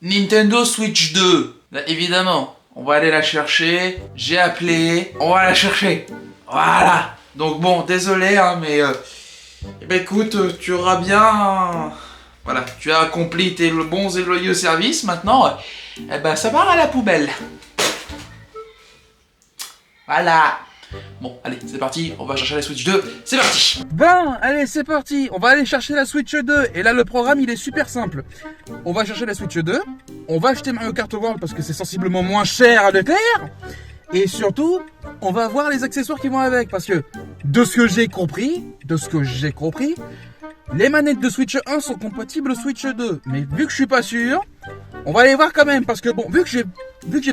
Nintendo Switch 2. Là, évidemment, on va aller la chercher. J'ai appelé, on va la chercher. Voilà. Donc bon, désolé, hein, mais... eh ben écoute, tu auras bien... voilà, tu as accompli tes bons et loyaux services. Maintenant, eh ben ça part à la poubelle. Voilà. Bon, allez, c'est parti, on va chercher la Switch 2, c'est parti. Ben, allez, c'est parti, on va aller chercher la Switch 2. Et là, le programme, il est super simple. On va chercher la Switch 2, on va acheter Mario Kart World parce que c'est sensiblement moins cher à Leclerc. Et surtout, on va voir les accessoires qui vont avec. Parce que, de ce que j'ai compris, les manettes de Switch 1 sont compatibles Switch 2. Mais vu que je suis pas sûr, on va aller voir quand même. Parce que bon, vu que j'ai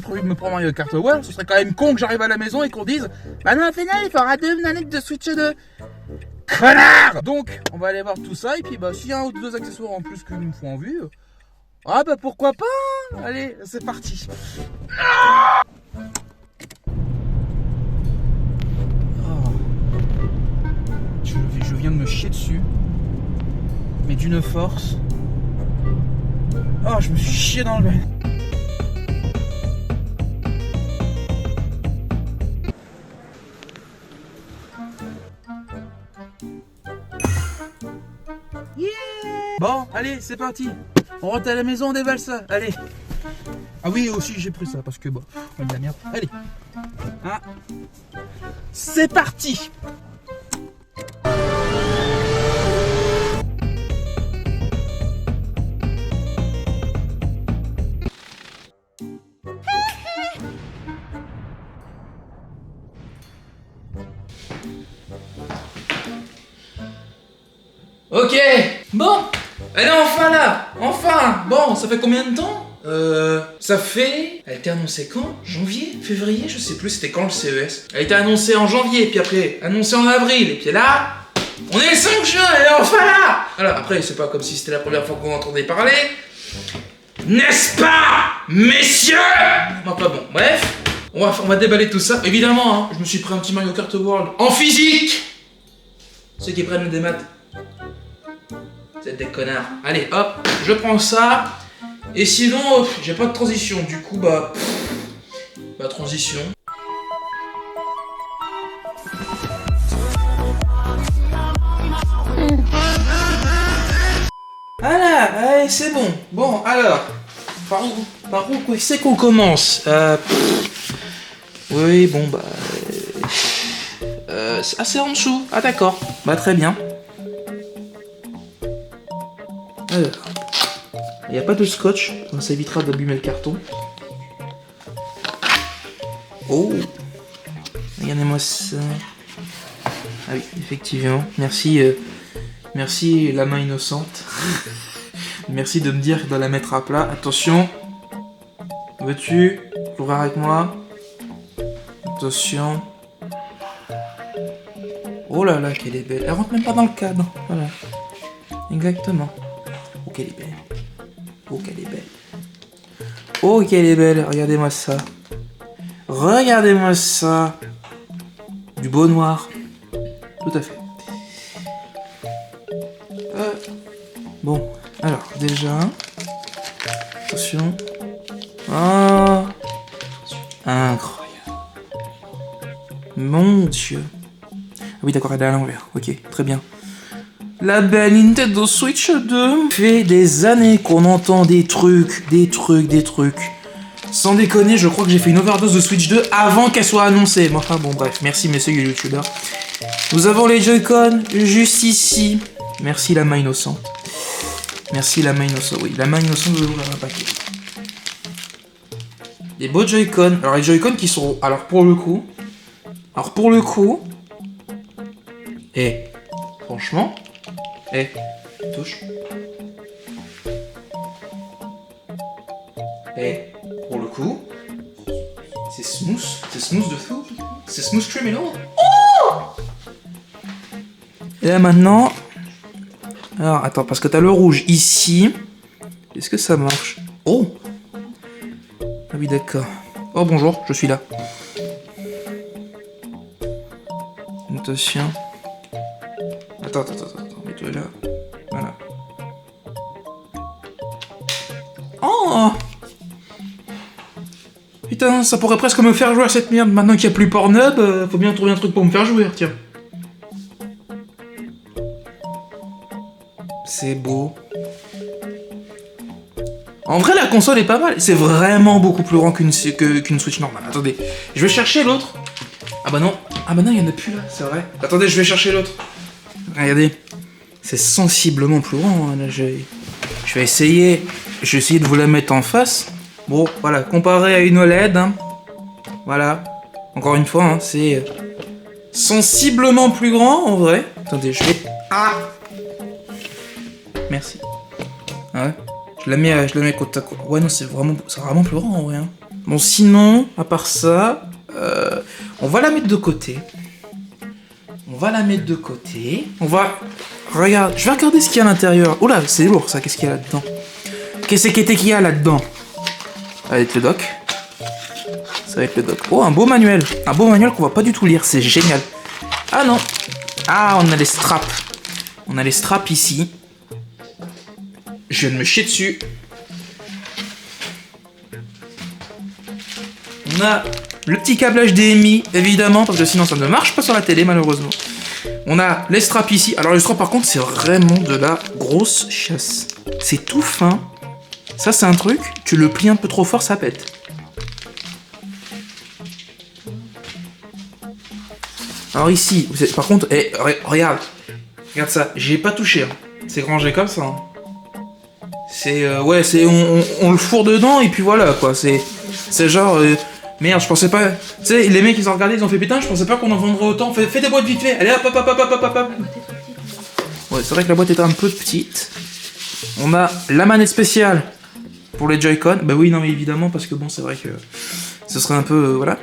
prévu de me prendre Mario Kart World, ce serait quand même con que j'arrive à la maison et qu'on dise bah non, au final, il faudra 2 manettes de Switch 2. Connard! Donc, on va aller voir tout ça. Et puis, bah, s'il y a un ou deux accessoires en plus qu'il nous faut en vue, ah bah pourquoi pas? Allez, c'est parti. Je viens de me chier dessus. Mais d'une force. Oh, je me suis chié dans le bain. Yeah! Bon, allez, c'est parti. On rentre à la maison, on déballe ça. Allez. Ah oui, aussi j'ai pris ça parce que bon, de la merde. Allez. Ah. C'est parti. Ok, bon, elle est enfin là, enfin. Bon, ça fait combien de temps? Ça fait... Elle a été annoncée quand? Janvier? Février? Je sais plus, c'était quand le CES? Elle a été annoncée en janvier, puis après annoncée en avril, et puis là... On est le 5 juin, elle est enfin là. Alors après, c'est pas comme si c'était la première fois qu'on entendait parler. N'est-ce pas, messieurs? Enfin bon, bref, on va déballer tout ça. Évidemment, hein, je me suis pris un petit Mario Kart World en physique. Ceux qui prennent des maths. Vous êtes des connards. Allez, hop, je prends ça. Et sinon, j'ai pas de transition. Du coup, bah... transition. Voilà, allez, c'est bon. Bon, alors... Par où c'est qu'on commence? Oui, bon, bah... c'est en dessous. Ah, d'accord. Bah, très bien. Alors, il n'y a pas de scotch, donc ça évitera d'abîmer le carton. Oh, regardez-moi ça. Ah oui, effectivement. Merci, merci la main innocente. Merci de me dire de la mettre à plat. Attention. Veux-tu l'ouvrir avec moi? Attention. Oh là là, qu'elle est belle. Elle rentre même pas dans le cadre. Voilà. Exactement. Oh qu'elle est belle. Oh qu'elle est belle. Oh qu'elle est belle. Regardez-moi ça. Regardez-moi ça. Du beau noir. Tout à fait. Bon, alors déjà. Attention. Oh. Incroyable. Mon Dieu. Ah oui d'accord, elle est à l'envers. Ok, très bien. La belle Nintendo Switch 2. Fait des années qu'on entend des trucs. Sans déconner, je crois que j'ai fait une overdose de Switch 2 avant qu'elle soit annoncée. Mais enfin bon, bref, merci messieurs les youtubeurs. Nous avons les Joy-Con juste ici. Merci la main innocente. Merci la main innocente. Oui, la main innocente de ouvrir un paquet. Des beaux Joy-Con. Alors les Joy-Con qui sont... Alors pour le coup... Franchement... touche. Pour le coup, c'est smooth de fou. C'est smooth criminal. Oh! Et là maintenant... Alors attends, parce que t'as le rouge ici. Est-ce que ça marche? Oh! Ah oui d'accord. Oh bonjour, je suis là. Attention. Attends, mets-toi là. Voilà. Oh! Oh. Putain, ça pourrait presque me faire jouer à cette merde. Maintenant qu'il n'y a plus Pornhub, faut bien trouver un truc pour me faire jouer, tiens. C'est beau. En vrai, la console est pas mal. C'est vraiment beaucoup plus grand qu'une Switch normale. Attendez, je vais chercher l'autre. Ah bah non, il y en a plus là, c'est vrai. Attendez, je vais chercher l'autre. Regardez, c'est sensiblement plus grand. Hein. Là, je vais essayer de vous la mettre en face. Bon, voilà, comparé à une OLED, hein. Voilà. Encore une fois, hein, c'est sensiblement plus grand en vrai. Attendez, je vais. Ah. Merci. Ah ouais. Je la mets côte à côte. Ouais, non, c'est vraiment plus grand en vrai. Hein. Bon, sinon, à part ça, on va la mettre de côté. Regarde, je vais regarder ce qu'il y a à l'intérieur. Oula, c'est lourd ça, qu'est-ce qu'il y a là-dedans? Qu'est-ce qu'il y a là-dedans? Ça va être le dock. Oh, un beau manuel. Un beau manuel qu'on va pas du tout lire, c'est génial. Ah non. Ah, on a les straps. On a les straps ici. Je viens de me chier dessus. On a le petit câble HDMI, évidemment, parce que sinon ça ne marche pas sur la télé, malheureusement. On a les straps ici. Alors les straps, par contre, c'est vraiment de la grosse chasse. C'est tout fin. Ça, c'est un truc, tu le plies un peu trop fort, ça pète. Alors ici, par contre, regarde ça, j'y ai pas touché. Hein. C'est rangé comme ça. Hein. C'est, on le fourre dedans et puis voilà, quoi. C'est genre, merde, je pensais pas. Tu sais, les mecs, ils ont regardé, ils ont fait putain, je pensais pas qu'on en vendrait autant. Fais des boîtes vite fait. Allez, hop. Ouais, c'est vrai que la boîte est un peu petite. On a la manette spéciale pour les Joy-Con. Bah oui, non, mais évidemment, parce que bon, c'est vrai que ce serait un peu, voilà.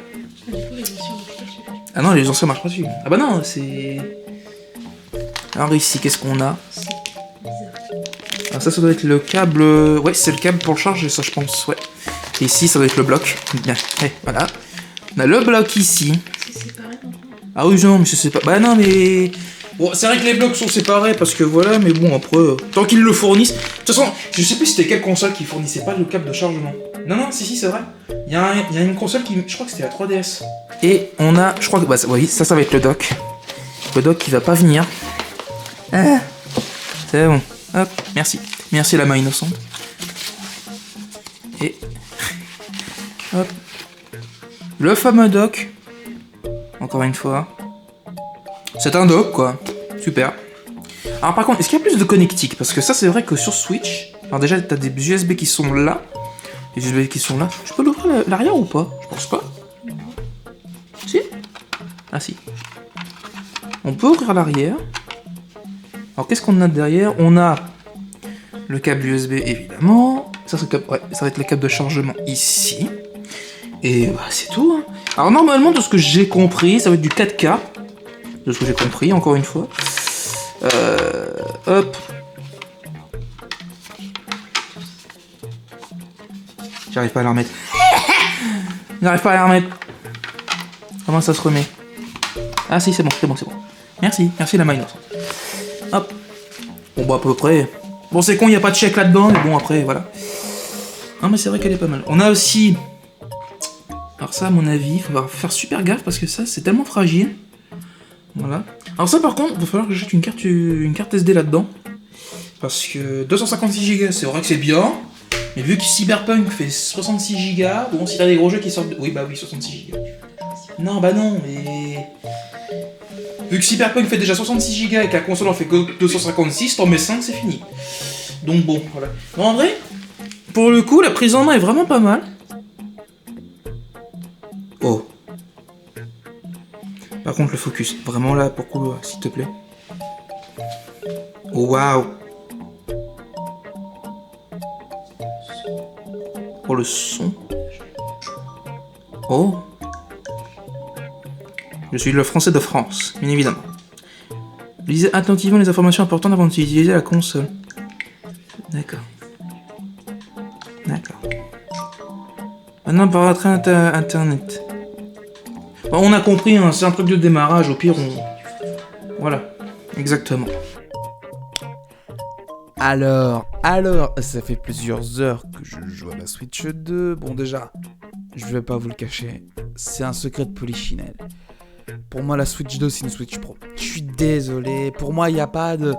Ah non, les anciens marchent pas dessus. Ah bah non, c'est. Alors ici, qu'est-ce qu'on a? Alors ça doit être le câble. Ouais, c'est le câble pour le charge, ça je pense, ouais. Et ici, ça doit être le bloc. Bien, voilà. On a le bloc ici. C'est séparé maintenant. Ah oui, non, mais c'est pas. Bah non, mais. Bon, c'est vrai que les blocs sont séparés parce que voilà, mais bon, après, tant qu'ils le fournissent. De toute façon, je sais plus c'était quelle console qui fournissait pas le câble de chargement. Non, si, c'est vrai. Il y a une console qui. Je crois que c'était la 3DS. Et on a. Je crois que. Bah, oui, ça va être le dock. Le dock qui va pas venir. Ah, c'est bon. Hop, merci. Merci la main innocente. Et. Hop. Le fameux dock. Encore une fois. C'est un dock, quoi. Super. Alors par contre, est-ce qu'il y a plus de connectiques? Parce que ça, c'est vrai que sur Switch... Alors déjà, t'as des USB qui sont là. Les USB qui sont là. Je peux l'ouvrir l'arrière ou pas? Je pense pas. Si? Ah si. On peut ouvrir l'arrière. Alors qu'est-ce qu'on a derrière? On a le câble USB, évidemment. Ça, ça va être le câble de chargement ici. Et bah, c'est tout. Hein. Alors normalement, de ce que j'ai compris, ça va être du 4K. De ce que j'ai compris, encore une fois. Hop. J'arrive pas à la remettre. Comment ça se remet? Ah si, c'est bon. Merci la main innocente. Hop. Bon bah à peu près. Bon c'est con, il n'y a pas de chèque là-dedans, mais bon après, voilà. Non mais c'est vrai qu'elle est pas mal. On a aussi... Alors ça, à mon avis, il faut faire super gaffe parce que ça, c'est tellement fragile. Voilà. Alors ça, par contre, il va falloir que j'achète une carte SD là-dedans. Parce que 256 Go, c'est vrai que c'est bien. Mais vu que Cyberpunk fait 66 Go, bon, si t'as des gros jeux qui sortent... Oui, 66 Go. Non, bah non, mais... Vu que Cyberpunk fait déjà 66 Go et que la console en fait que 256, t'en mets 5, c'est fini. Donc bon, voilà. Bon, en vrai, pour le coup, la prise en main est vraiment pas mal. Oh. Par contre, le focus, vraiment là, pour couloir, s'il te plaît. Oh, waouh. Oh, le son. Oh. Je suis le français de France, bien évidemment. Lisez attentivement les informations importantes avant d'utiliser la console. D'accord. Maintenant, par internet. Bon, on a compris, hein, c'est un truc de démarrage, au pire, on... Voilà, exactement. Alors, Alors, ça fait plusieurs heures que je joue à la Switch 2. Bon, déjà, je vais pas vous le cacher, c'est un secret de polichinelle. Pour moi, la Switch 2, c'est une Switch Pro. Je suis désolé, pour moi, il n'y a pas de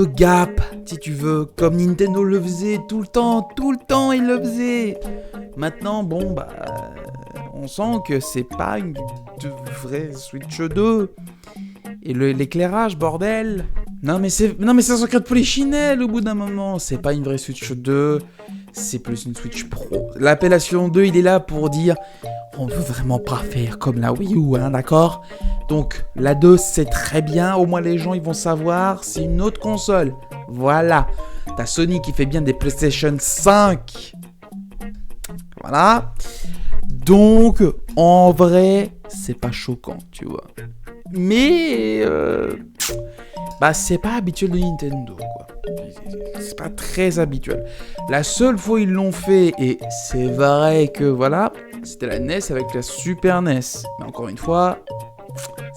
gap, si tu veux, comme Nintendo le faisait tout le temps, il le faisait. Maintenant, bon, on sent que c'est pas une vraie Switch 2. Et l'éclairage, bordel. Non mais c'est un secret de polichinelle au bout d'un moment. C'est pas une vraie Switch 2, c'est plus une Switch Pro. L'appellation 2, il est là pour dire on veut vraiment pas faire comme la Wii U, hein, d'accord? Donc la 2, c'est très bien, au moins les gens ils vont savoir, c'est une autre console. Voilà. T'as Sony qui fait bien des PlayStation 5. Voilà. Donc en vrai, c'est pas choquant, tu vois. Mais c'est pas habituel de Nintendo, quoi. C'est pas très habituel. La seule fois où ils l'ont fait, et c'est vrai que voilà, c'était la NES avec la Super NES. Mais encore une fois,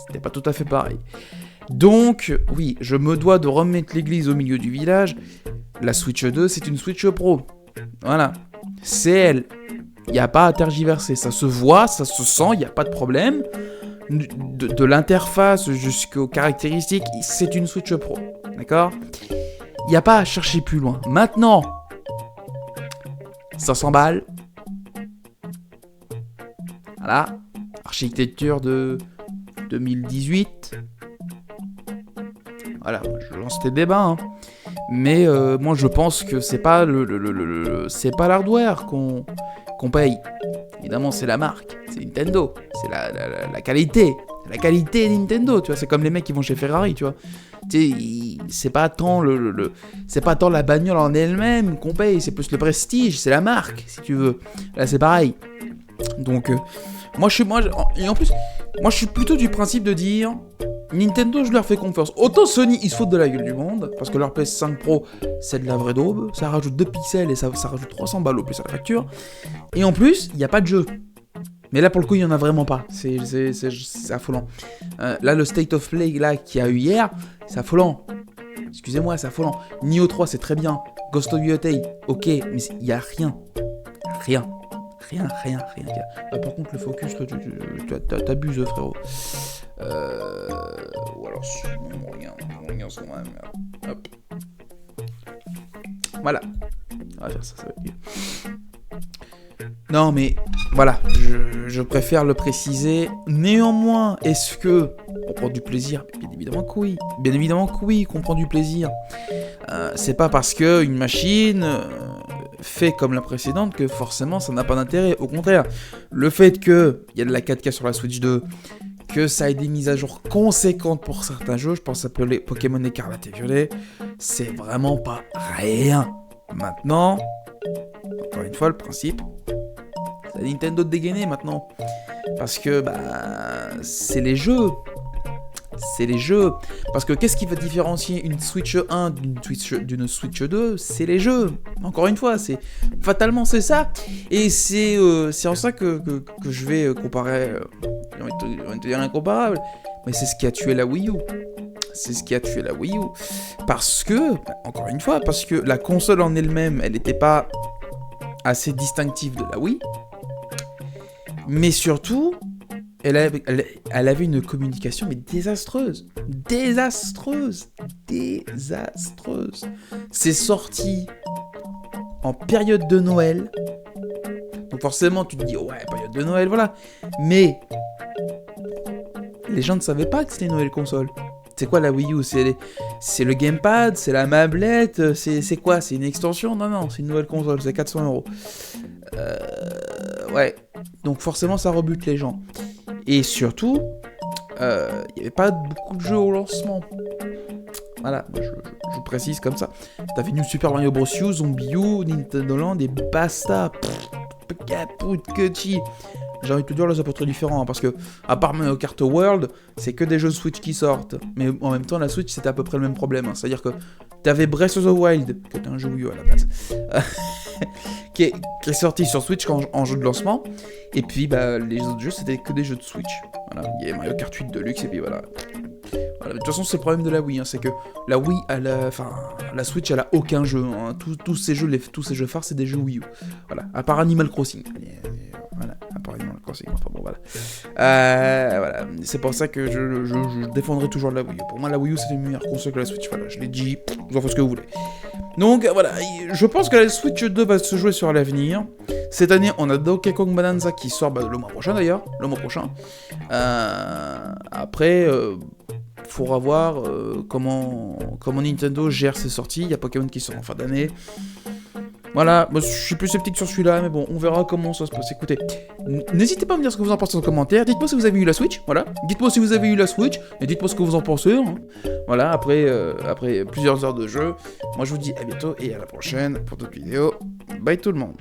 c'était pas tout à fait pareil. Donc, oui, je me dois de remettre l'église au milieu du village. La Switch 2, c'est une Switch Pro. Voilà. C'est elle. Il n'y a pas à tergiverser. Ça se voit, ça se sent, il n'y a pas de problème. De l'interface jusqu'aux caractéristiques, c'est une Switch Pro, d'accord? Il n'y a pas à chercher plus loin. Maintenant, 500 balles. Voilà, architecture de 2018. Voilà, je lance tes débats, hein. Mais moi je pense que c'est pas c'est pas l'hardware qu'on paye. Évidemment, c'est la marque, c'est Nintendo, c'est la qualité. La qualité Nintendo, tu vois, c'est comme les mecs qui vont chez Ferrari, tu vois. Tu sais, c'est pas tant c'est pas tant la bagnole en elle-même qu'on paye, c'est plus le prestige, c'est la marque, si tu veux. Là, c'est pareil. Donc, et en plus, moi, je suis plutôt du principe de dire, Nintendo, je leur fais confiance. Autant Sony, ils se foutent de la gueule du monde, parce que leur PS5 Pro, c'est de la vraie daube. Ça rajoute 2 pixels et ça rajoute 300 balles au plus à la facture. Et en plus, il n'y a pas de jeu. Mais là, pour le coup, il n'y en a vraiment pas. C'est affolant. Là, le State of Play qu'il y a eu hier, c'est affolant. Excusez-moi, c'est affolant. Nioh 3, c'est très bien. Ghost of Yotei, ok, mais il n'y a rien. Rien. Par contre, le focus, t'abuses, frérot. Ou alors, on regarde quand même. Hop. Voilà. On va faire ça va être mieux. Non, mais voilà, je préfère le préciser. Néanmoins, est-ce que on prend du plaisir? Bien évidemment que oui. Bien évidemment que oui, qu'on prend du plaisir. C'est pas parce qu'une machine fait comme la précédente que forcément ça n'a pas d'intérêt. Au contraire, le fait qu'il y a de la 4K sur la Switch 2, que ça ait des mises à jour conséquentes pour certains jeux, je pense à Pokémon Écarlate et Violet, c'est vraiment pas rien. Maintenant, encore une fois, le principe, c'est à Nintendo de dégainer maintenant. Parce que, c'est les jeux. C'est les jeux. Parce que qu'est-ce qui va différencier une Switch 1 d'une Switch 2? C'est les jeux. Encore une fois, fatalement c'est ça. Et c'est en ça que je vais comparer. J'ai envie de te dire incomparable. Mais c'est ce qui a tué la Wii U. Parce que, encore une fois, parce que la console en elle-même, elle n'était pas assez distinctive de la Wii. Mais surtout, elle avait une communication mais désastreuse. C'est sorti en période de Noël. Donc forcément, tu te dis, ouais, période de Noël, voilà. Mais les gens ne savaient pas que c'était une nouvelle console. C'est quoi la Wii U? C'est le gamepad, c'est la mablette, c'est quoi? C'est une extension? Non, c'est une nouvelle console, c'est 400€. Ouais. Donc forcément, ça rebute les gens. Et surtout, il n'y avait pas beaucoup de jeux au lancement. Voilà, je précise comme ça. T'avais New Super Mario Bros. U, Zombie U, Nintendo Land et basta. Caput, Cutie. J'ai envie de te dire, là, c'est pas très différent, hein, parce que, à part Mario Kart World, c'est que des jeux Switch qui sortent. Mais en même temps, la Switch, c'était à peu près le même problème. Hein. C'est-à-dire que t'avais Breath of the Wild, qui était un jeu Wii U à la base. qui est sorti sur Switch en jeu de lancement. Et puis bah, les autres jeux c'était que des jeux de Switch. Voilà, il y a Mario Kart 8 Deluxe et puis voilà. Voilà, de toute façon c'est le problème de la Wii, hein, c'est que la Wii, la Switch elle a aucun jeu. Hein. Tous ces jeux phares c'est des jeux Wii U. Voilà, à part Animal Crossing. Voilà, à part Animal Crossing. Enfin bon voilà. Voilà, c'est pour ça que je défendrai toujours la Wii U. Pour moi la Wii U c'est une meilleure console que la Switch. Voilà, je l'ai dit, vous en faites ce que vous voulez. Donc voilà, je pense que la Switch 2 va se jouer sur l'avenir. Cette année, on a Donkey Kong Bonanza qui sort le mois prochain d'ailleurs, Après, faudra voir comment Nintendo gère ses sorties. Il y a Pokémon qui sort en fin d'année. Voilà, moi, je suis plus sceptique sur celui-là, mais bon, on verra comment ça se passe. Écoutez, n'hésitez pas à me dire ce que vous en pensez en commentaire. Dites-moi si vous avez eu la Switch, voilà. Dites-moi si vous avez eu la Switch, et dites-moi ce que vous en pensez. Hein. Voilà, après plusieurs heures de jeu, moi je vous dis à bientôt et à la prochaine pour d'autres vidéos. Bye tout le monde.